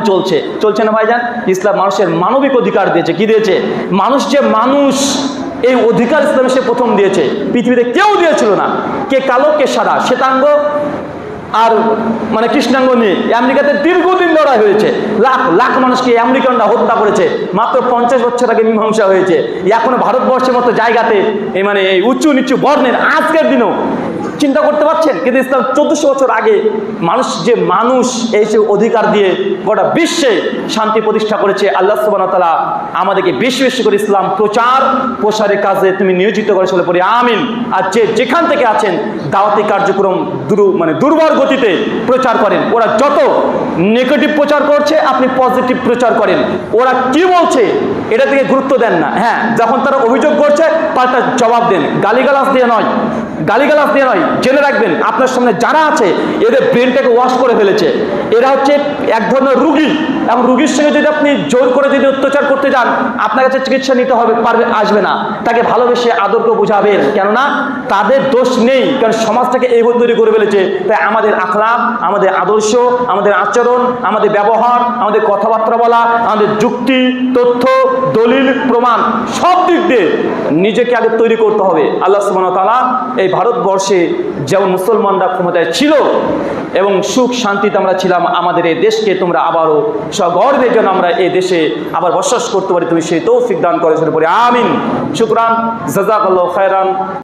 চলছে না ভাইজান? ইসলাম মানুষের মানবিক অধিকার দিয়েছে। কি দিয়েছে? মানুষ যে মানুষ, এই অধিকার ইসলামে সে প্রথম দিয়েছে, পৃথিবীতে কেউ দিয়েছিল না। কে কালো, কে সাদা, শ্বেতাঙ্গ আর মানে কৃষ্ণাঙ্গ নিয়ে আমেরিকাতে দীর্ঘদিন লড়াই হয়েছে। লাখ মানুষকে আমেরিকানরা হত্যা করেছে। মাত্র 50 বছর আগে মীমাংসা হয়েছে। এখনো ভারতবর্ষের মতো জায়গাতে এই মানে এই উঁচু নিচু বর্ণের আজকের দিনও চিন্তা করতে পারছেন? কিন্তু ইসলাম 1400 বছর আগে মানুষ এই যে অধিকার দিয়ে গোটা বিশ্বে শান্তি প্রতিষ্ঠা করেছে। আল্লাহ সুবহানাহু ওয়া তাআলা আমাদেরকে বেশি করে ইসলাম প্রসারের কাজে তুমি নিয়োজিত করে চলে পড়ি, আমিন। আর যেখান থেকে আছেন দাওয়াতি কার্যক্রম দুর্বার গতিতে প্রচার করেন। ওরা যত নেগেটিভ প্রচার করছে, আপনি পজিটিভ প্রচার করেন। ওরা কি বলছে এটা থেকে গুরুত্ব দেন না। হ্যাঁ, যখন তারা অভিযোগ করছে পাল্টা জবাব দেন, গালিগালাজ দিয়ে নয়। জেনে রাখবেন, আপনার সামনে যারা আছে এদের ব্রেনটাকে ওয়াশ করে ফেলেছে। এরা হচ্ছে এক ধরনের রুগী, এবং রুগীর সঙ্গে যদি আপনি জোর করে যদি অত্যাচার করতে যান, আপনার কাছে চিকিৎসা নিতে হবে, আসবে না। তাকে ভালোবেসে আদরকে বোঝাবেন, কেননা তাদের দোষ নেই, কারণ সমাজটাকে এইভাবে তৈরি করে ফেলেছে। তাই আমাদের আখলাক, আমাদের আদর্শ, আমাদের আচরণ, আমাদের ব্যবহার, আমাদের কথাবার্তা বলা, আমাদের যুক্তি, তথ্য, দলিল, প্রমাণ সব দিক দিয়ে নিজেকে আগে তৈরি করতে হবে। আল্লাহ সুবহানাহু ওয়া তাআলা এই ভারতবর্ষে যেমন মুসলমানরা ক্ষমতায় ছিল এবং সুখ শান্তিতে আমরা ছিলাম, আমাদের এই দেশকে তোমরা আবারও সগর্বের জন্য আমরা এই দেশে আবার বসবাস করতে পারি, তুমি সেই তৌফিক দান করো। সেটা পরে আমিন। শুকরান, জাযাকাল্লাহু খায়রান।